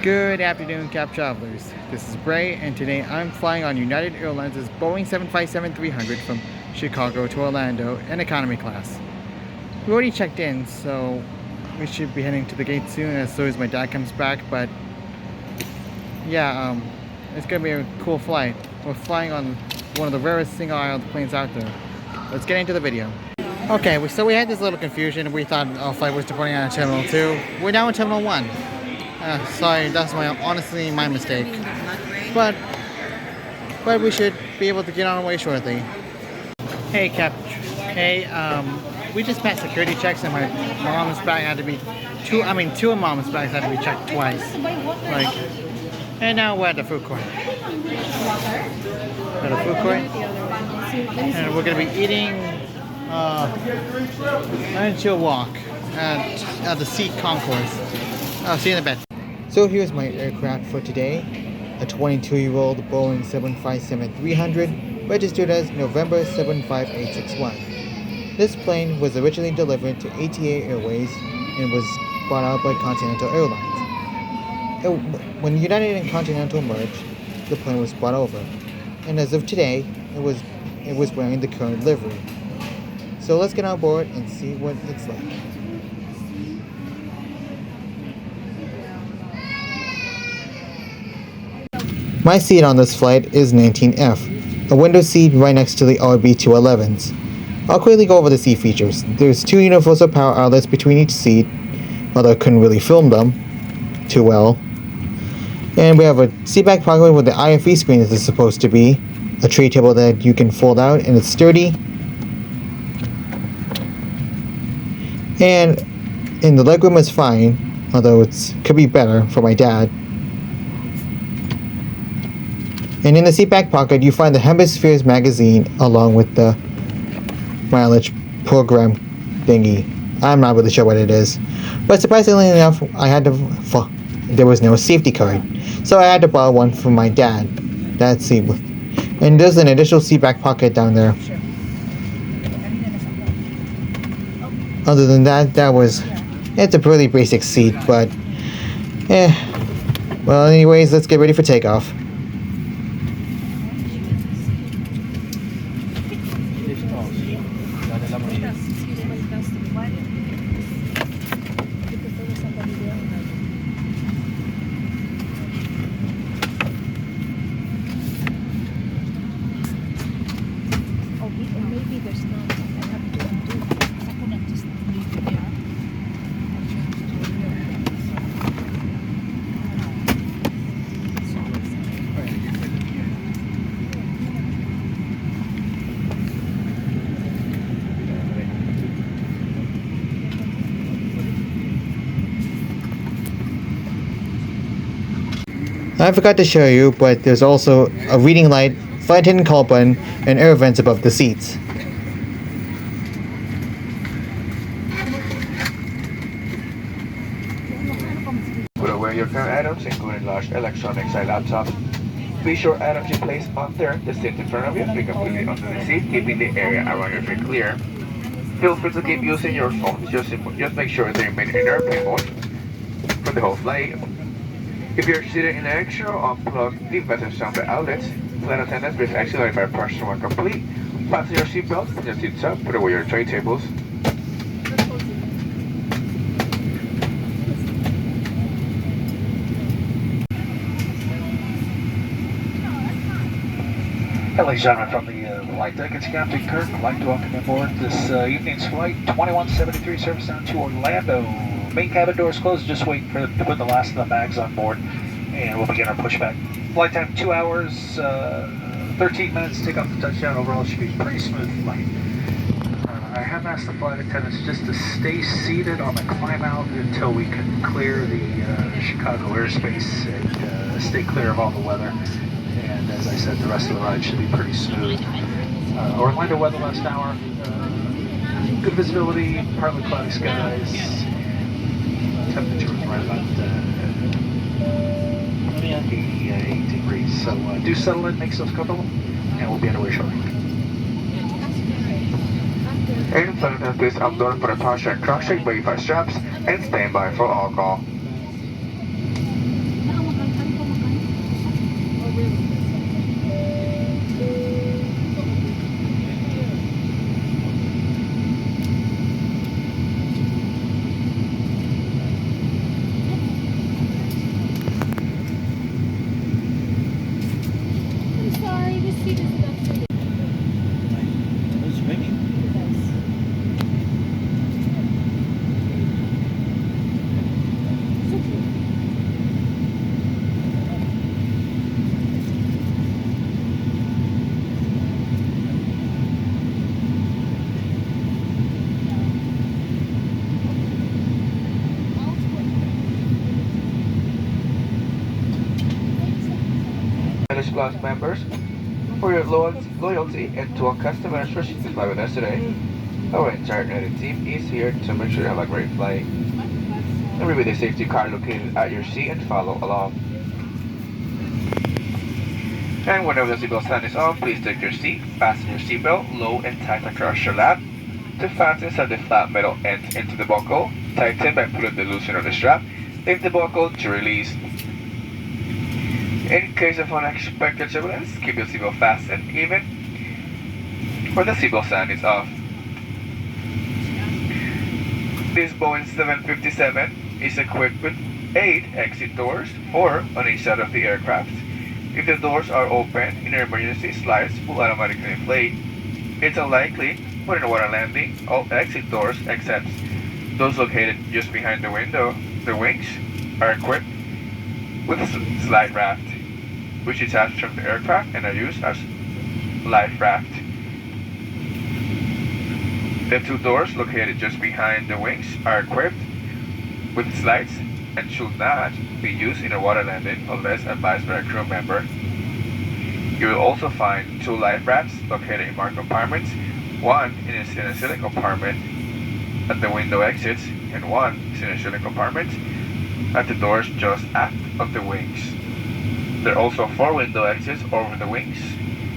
Good afternoon, Cap Travelers. This is Bray, and today I'm flying on United Airlines' Boeing 757-300 from Chicago to Orlando in economy class. We already checked in, so we should be heading to the gate soon as soon as my dad comes back. But yeah, it's gonna be a cool flight. We're flying on one of the rarest single-aisle planes out there. Let's get into the video. Okay, so we had this little confusion. We thought our flight was departing out of Terminal 2. We're now in Terminal 1. Sorry, that's honestly my mistake. But we should be able to get on our way shortly. Hey, we just passed security checks and my mom's bag had to be two of mom's bags had to be checked twice. And now we're at the food court. And we're gonna be eating until walk at the seat concourse. I'll see you in a bit. So here's my aircraft for today, a 22-year-old Boeing 757-300 registered as November 75861. This plane was originally delivered to ATA Airways and was bought out by Continental Airlines. When United and Continental merged, the plane was brought over, and as of today, it was wearing the current livery. So let's get on board and see what it's like. My seat on this flight is 19F, a window seat right next to the RB211s. I'll quickly go over the seat features. There's two universal power outlets between each seat, although I couldn't really film them too well. And we have a seat back pocket with the IFE screen as it's supposed to be, a tray table that you can fold out and it's sturdy. And the legroom is fine, although it could be better for my dad. And in the seat back pocket, you find the Hemispheres magazine along with the mileage program thingy. I'm not really sure what it is, but surprisingly enough, there was no safety card, so I had to borrow one from my dad. And there's an additional seat back pocket down there. Other than that, it's a pretty basic seat, but well, anyways, let's get ready for takeoff. I forgot to show you, but there's also a reading light, flight hidden call button, and air vents above the seats. Put away your current items, including large electronics and laptops. Be sure items you place under the seat in front of you be completely under the seat, keeping the area around your feet clear. Feel free to keep using your phone, just make sure they remain in airplane mode for the whole flight. If you're seated in an extra, unplug the message sound outlets. Flight attendants, please accelerate by pressing when complete. Fasten your seatbelts, put your seats up, put away your tray tables. Ladies and gentlemen, from the flight deck, it's Captain Kirk. I'd like to welcome you aboard this evening's flight 2173 service down to Orlando. Main cabin doors closed, just wait to put the last of the bags on board, and we'll begin our pushback. Flight time 2 hours, 13 minutes, take off the touchdown. Overall, it should be a pretty smooth flight. I have asked the flight attendants just to stay seated on the climb out until we can clear the Chicago airspace and stay clear of all the weather. And as I said, the rest of the ride should be pretty smooth. Orlando weather last hour, good visibility, partly cloudy skies. Temperature was right about 88 degrees. So do settle in, make yourself comfortable, and we'll be on our way shortly. Airline, please outdoor for departure and cross-check, verify straps, and stand by for all call. Advantage Plus members for your loyalty and to all customers wishing to fly with us today. Our entire United team is here to make sure you have a great flight. Remember the safety card located at your seat and follow along. And whenever the seatbelt sign is off, please take your seat, fasten your seatbelt low and tight across your lap. To fasten, set the flat metal ends into the buckle, tighten by pulling the loosener of the strap, leave the buckle to release. In case of unexpected turbulence, keep your seatbelt fastened even when the seatbelt sign is off. This Boeing 757 is equipped with 8 exit doors, 4 on each side of the aircraft. If the doors are open in an emergency, slides will automatically inflate. It's unlikely, but in a water landing, all exit doors except those located just behind the wings, are equipped with a slide raft, which is attached from the aircraft and are used as life raft. The 2 doors located just behind the wings are equipped with slides and should not be used in a water landing unless advised by a crew member. You will also find 2 life rafts located in marked compartments, one in a ceiling compartment at the window exits and one in a ceiling compartment at the doors just aft of the wings. There are also 4 window exits over the wings.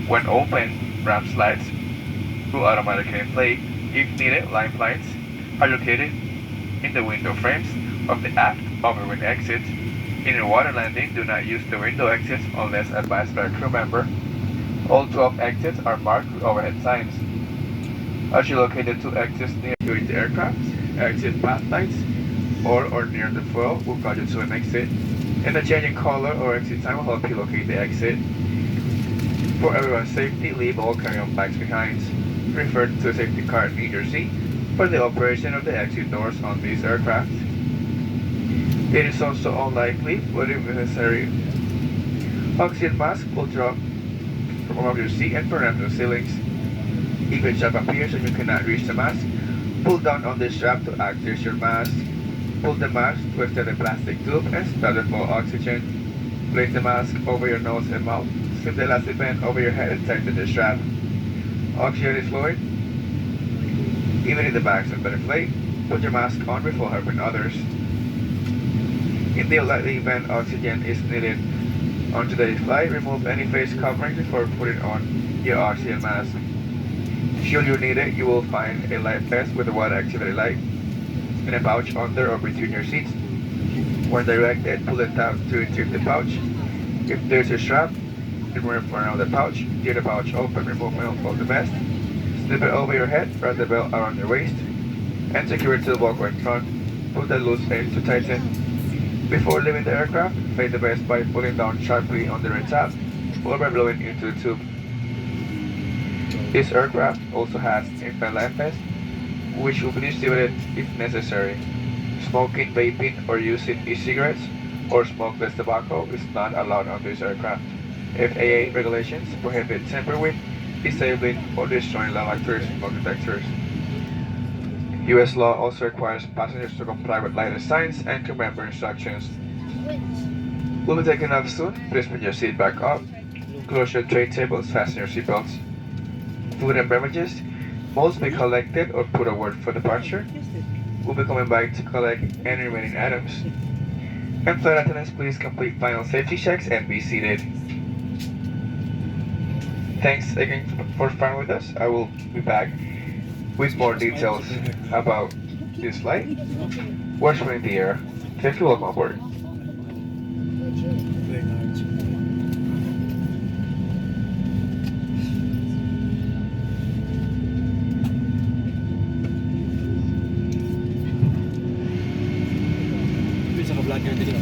When open, ramp slides will automatically inflate. If needed, lifelines are located in the window frames of the aft overwing exit. In a water landing, do not use the window exits unless advised by a crew member. All 12 exits are marked with overhead signs. As you locate the 2 exits near the aircraft, exit path lights or near the floor will guide you to an exit, and the changing color or exit sign will help you locate the exit. For everyone's safety, leave all carry-on bags behind. Refer to the safety card in your seat for the operation of the exit doors on these aircraft. It is also unlikely, but if necessary, oxygen mask will drop from above your seat and burn up the ceilings. If a strap appears and you cannot reach the mask, pull down on the strap to access your mask. Pull the mask, twist the plastic tube, and start it for oxygen. Place the mask over your nose and mouth. Slip the elastic band over your head and tighten the strap. Oxygen is fluid. Even if the bags have been inflated, put your mask on before helping others. In the unlikely event oxygen is needed on today's flight, remove any face covering before putting on your oxygen mask. Should you need it, you will find a life vest with a water activity light in a pouch under or between your seats. When directed, pull the tab to retrieve the pouch. If there's a strap, remove around the pouch, tear the pouch open, remove of the vest, slip it over your head, wrap the belt around your waist, and secure it to the buckle in front. Pull the loose end to tighten. Before leaving the aircraft, face the vest by pulling down sharply on the red tab, or by blowing into the tube. This aircraft also has infant life vest, which will be distributed if necessary. Smoking, vaping, or using e-cigarettes or smokeless tobacco is not allowed on this aircraft. FAA regulations prohibit tampering with, disabling, or destroying long-actors smoke detectors. U.S. law also requires passengers to comply with lighted signs and crew member instructions. We'll be taking off soon. Please put your seat back up. Close your tray tables, fasten your seatbelts. Food and beverages must be collected or put away for departure. We'll be coming back to collect any remaining items. And flight attendants, please complete final safety checks and be seated. Thanks again for flying with us. I will be back with more details about this flight. We're in the air. Thank you, welcome aboard. Sa ka-vlogger din.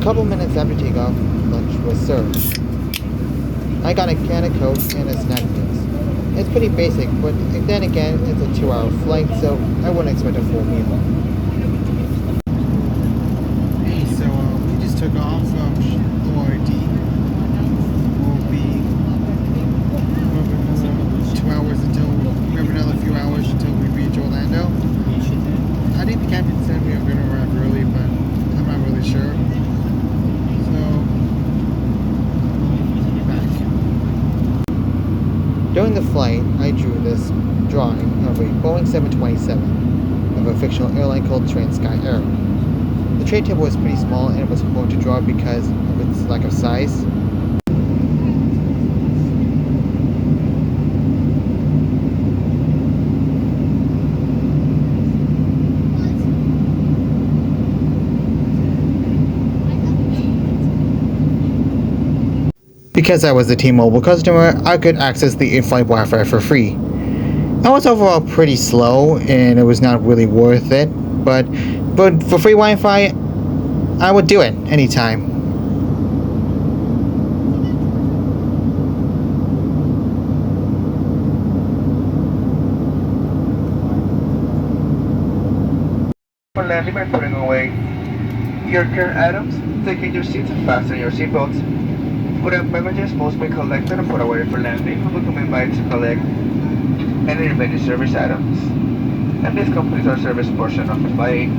couple minutes after takeoff, lunch was served. I got a can of Coke and a snack mix. It's pretty basic, but then again, it's a 2-hour flight, so I wouldn't expect a full meal. Hey, so we just took off from ORD. We'll be we have another few hours until we reach Orlando. I think the captain said we were going to arrive early, but I'm not really sure. So, back. During the flight, I drew this drawing of a Boeing 727 of a fictional airline called Trans-Sky Air. The tray table was pretty small and it was hard to draw because of its lack of size. Because I was a T-Mobile customer, I could access the in-flight Wi-Fi for free. I was overall pretty slow and it was not really worth it, but for free Wi-Fi, I would do it anytime. For landing by putting away your care items, take in your seats and fasten your seatbelts. Food and beverages must be collected and put away for landing. We come by to collect any remaining service items. And this completes our service portion of the flight.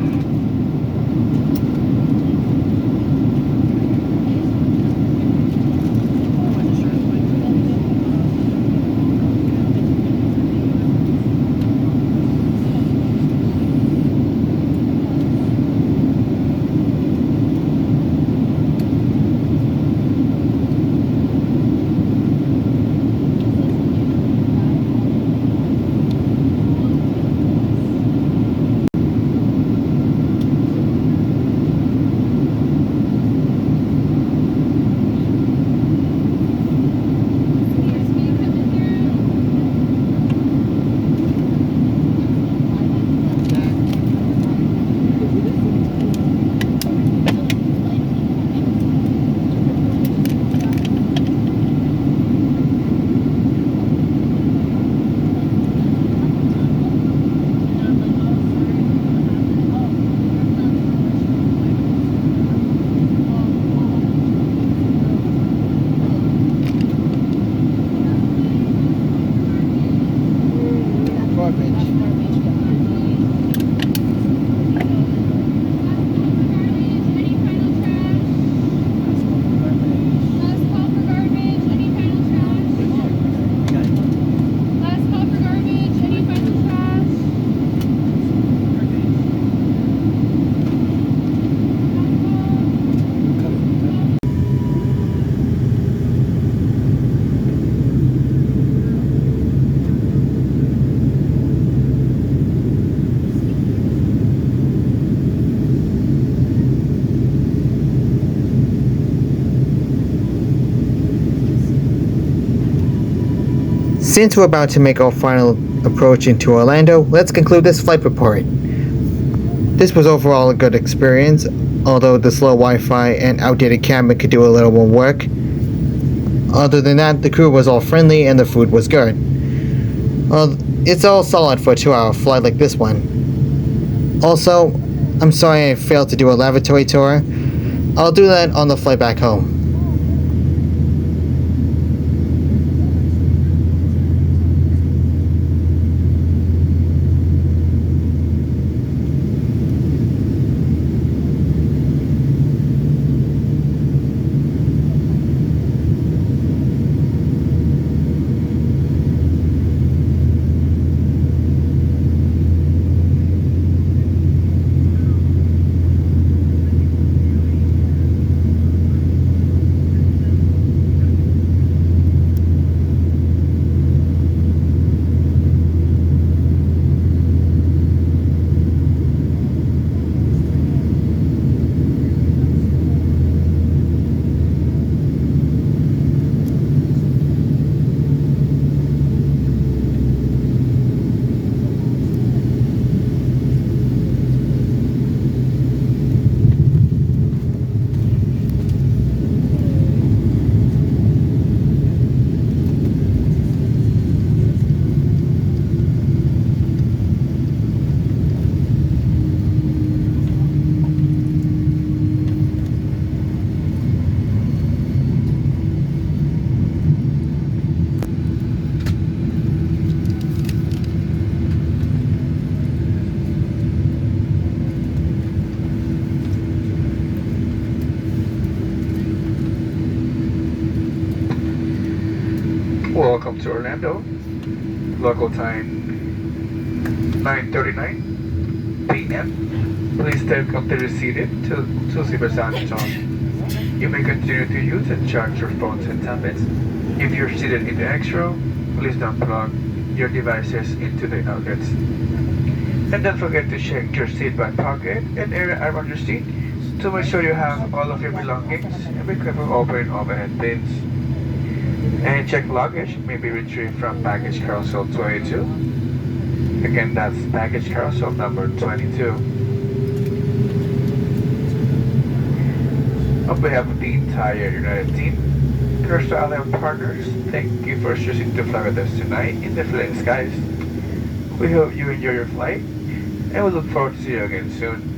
Since we're about to make our final approach into Orlando, let's conclude this flight report. This was overall a good experience, although the slow Wi-Fi and outdated cabin could do a little more work. Other than that, the crew was all friendly and the food was good. It's all solid for a 2-hour flight like this one. Also, I'm sorry I failed to do a lavatory tour. I'll do that on the flight back home. Welcome to Orlando. Local time 9:39 p.m. Please stay comfortably seated till zebra sound tone. You may continue to use and charge your phones and tablets. If you're seated in the X row, please don't plug your devices into the outlets. And don't forget to check your seatbelt pocket and area around your seat to make sure you have all of your belongings and be careful opening overhead bins. Any checked luggage may be retrieved from baggage carousel 22. Again, that's baggage carousel number 22. On behalf of the entire United team, Crystal Island partners, thank you for choosing to fly with us tonight in the flying skies. We hope you enjoy your flight, and we look forward to see you again soon.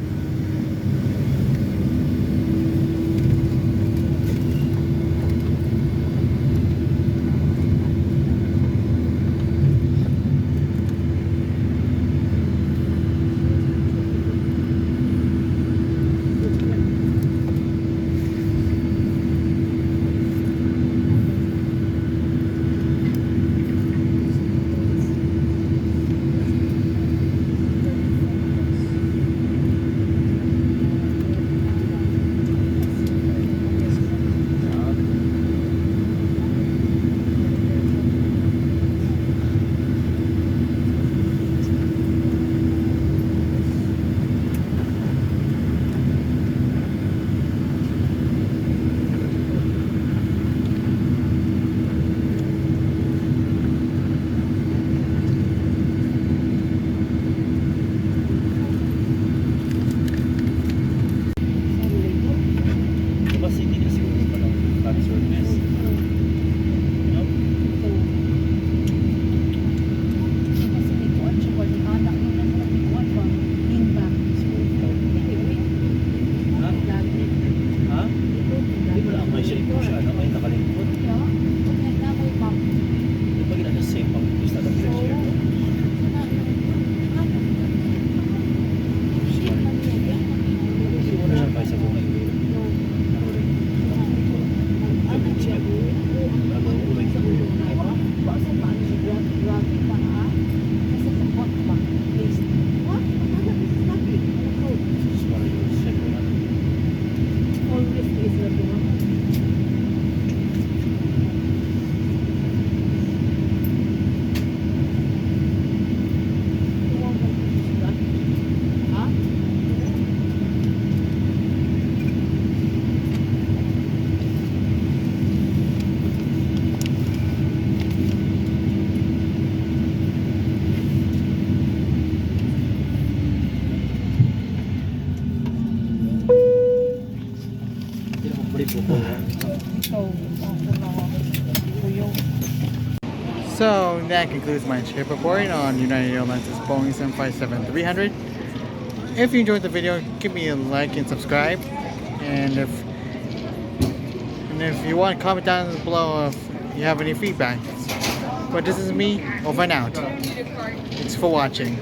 So that concludes my trip reporting on United Airlines' Boeing 757-300. If you enjoyed the video, give me a like and subscribe. And if you want, comment down below if you have any feedback. But this is me, over and out. Thanks for watching.